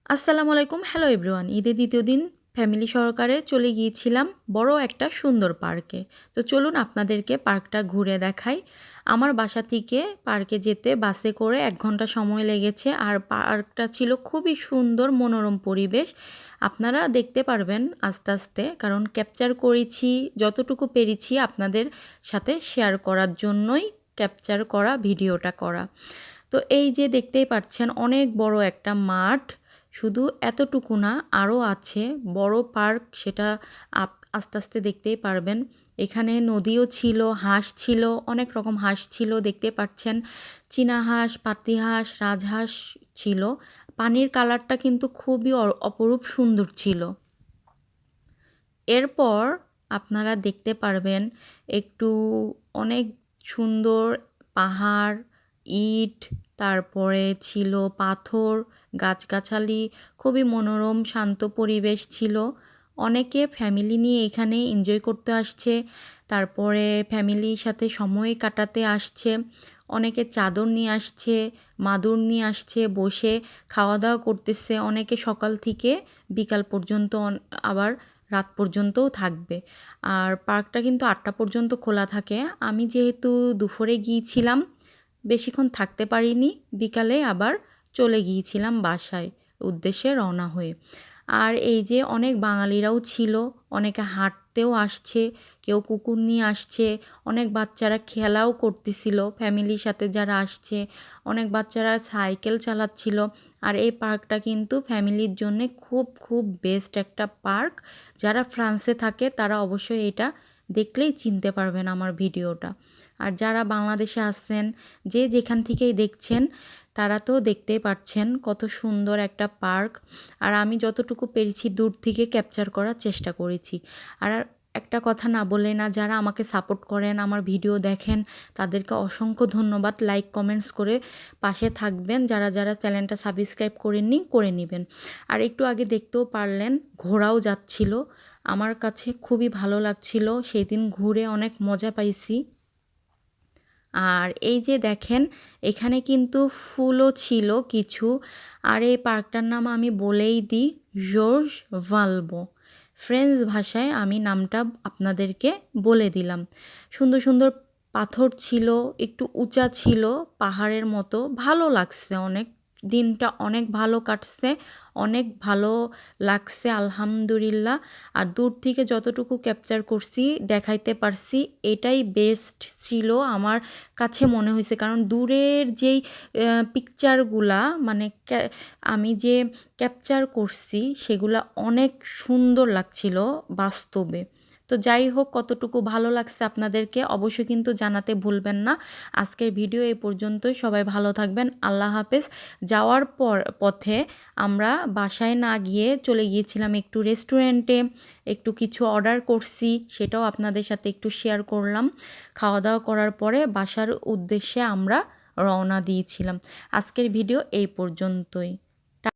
আসসালামু আলাইকুম। Hello everyone. ঈদের দ্বিতীয় দিন ফ্যামিলি সহকারে চলে গিয়েছিলাম বড় একটা সুন্দর পার্কে। তো চলুন আপনাদেরকে পার্কটা ঘুরে দেখাই। আমার বাসা থেকে পার্কে যেতে বাসে করে ১ ঘন্টা সময় লেগেছে। আর পার্কটা ছিল খুবই সুন্দর মনোরম পরিবেশ। আপনারা দেখতে পারবেন আস্তে, আস্তে কারণ ক্যাপচার করেছি যতটুকু পেরেছি আপনাদের সাথে শেয়ার করার জন্যই ক্যাপচার করা ভিডিওটা করা। তো এই যে দেখতেই পাচ্ছেন অনেক বড় একটা মাঠ। শুধু এতটুকু না আরও আছে বড় পার্ক সেটা আস্তে, আস্তে দেখতেই পারবেন। এখানে নদীও ছিল, হাঁস ছিল, অনেক রকম হাঁস ছিল দেখতে পাচ্ছেন। চীনা হাঁস, পাতিহাঁস, রাজহাঁস ছিল। পানির কালারটা কিন্তু খুবই অপরূপ সুন্দর ছিল। এরপর আপনারা দেখতে পারবেন একটু অনেক সুন্দর পাহাড়, ইট, তারপরে ছিল পাথর, গাছগাছালি, খুবই মনোরম শান্ত পরিবেশ ছিল। অনেকে ফ্যামিলি নিয়ে এখানে এনজয় করতে আসছে, তারপরে ফ্যামিলির সাথে সময় কাটাতে আসছে। অনেকে চাদর নিয়ে আসছে, মাদুর নিয়ে আসছে, বসে খাওয়া-দাওয়া করতেছে। অনেকে সকাল থেকে বিকাল পর্যন্ত আবার রাত পর্যন্তও থাকবে। আর পার্কটা কিন্তু ৮টা পর্যন্ত খোলা থাকে। আমি যেহেতু দুপুরে গিয়েছিলাম, বেশিক্ষণ থাকতে পারিনি। বিকালে আবার চলে গিয়েছিলাম বাসায় উদ্দেশ্যে রওনা হয়ে। আর এই যে অনেক বাঙালিরাও ছিল, অনেকে হাঁটতেও আসছে, কেউ কুকুর নিয়ে আসছে, অনেক বাচ্চারা খেলাও করতেছিল ফ্যামিলির সাথে যারা আসছে, অনেক বাচ্চারা সাইকেল চালাচ্ছিল। আর এই পার্কটা কিন্তু ফ্যামিলির জন্যে খুব খুব বেস্ট একটা পার্ক। যারা ফ্রান্সে থাকে তারা অবশ্যই এটা দেখলেই চিনতে পারবেন আমার ভিডিওটা। আর যারা বাংলাদেশে আছেন, যে যেখান থেকেই দেখছেন, তারা তো দেখতেই পাচ্ছেন কত সুন্দর একটা পার্ক। আর আমি যতটুকু পেরেছি দূর থেকে ক্যাপচার করার চেষ্টা করেছি। আর একটা কথা না বললেই না, যারা আমাকে সাপোর্ট করেন, আমার ভিডিও দেখেন, তাদেরকে অসংখ্য ধন্যবাদ। লাইক, কমেন্টস করে পাশে থাকবেন। যারা, যারা চ্যানেলটা সাবস্ক্রাইব করেননি, করে নিবেন। আর একটু আগে দেখতেও পারলেন ঘোড়াও যাচ্ছিল। আমার কাছে খুবই ভালো লাগছিল। সেদিন ঘুরে অনেক মজা পাইছি। আর এই যে দেখেন এখানে কিন্তু ফুলও ছিল কিছু। আর এই পার্কটার নাম আমি বলেই দিই, জর্জ ভালবো। ফ্রেঞ্চ ভাষায় আমি নামটা আপনাদেরকে বলে দিলাম। সুন্দর সুন্দর পাথর ছিল, একটু উঁচা ছিল পাহাড়ের মতো। ভালো লাগছে অনেক। দিনটা অনেক ভালো কাটছে, অনেক ভালো লাগছে আলহামদুলিল্লাহ। আর দূর থেকে যতটুকু ক্যাপচার করছি, দেখাইতে পারছি, এটাই বেস্ট ছিল আমার কাছে মনে হয়েছে। কারণ দূরের যেই পিকচারগুলা মানে আমি যে ক্যাপচার করছি সেগুলা অনেক সুন্দর লাগছিল বাস্তবে। তো যাই হোক, কতটুকু ভালো লাগছে আপনাদেরকে অবশ্যই কিন্তু জানাতে ভুলবেন না। আজকের ভিডিও এই পর্যন্তই। সবাই ভালো থাকবেন। আল্লাহ হাফেজ। যাওয়ার পথে আমরা বাসায় না গিয়ে চলে গিয়েছিলাম একটু রেস্টুরেন্টে, একটু কিছু অর্ডার করছি, সেটাও আপনাদের সাথে একটু শেয়ার করলাম। খাওয়া দাওয়া করার পরে বাসার উদ্দেশ্যে আমরা রওনা দিয়েছিলাম। আজকের ভিডিও এই পর্যন্তই।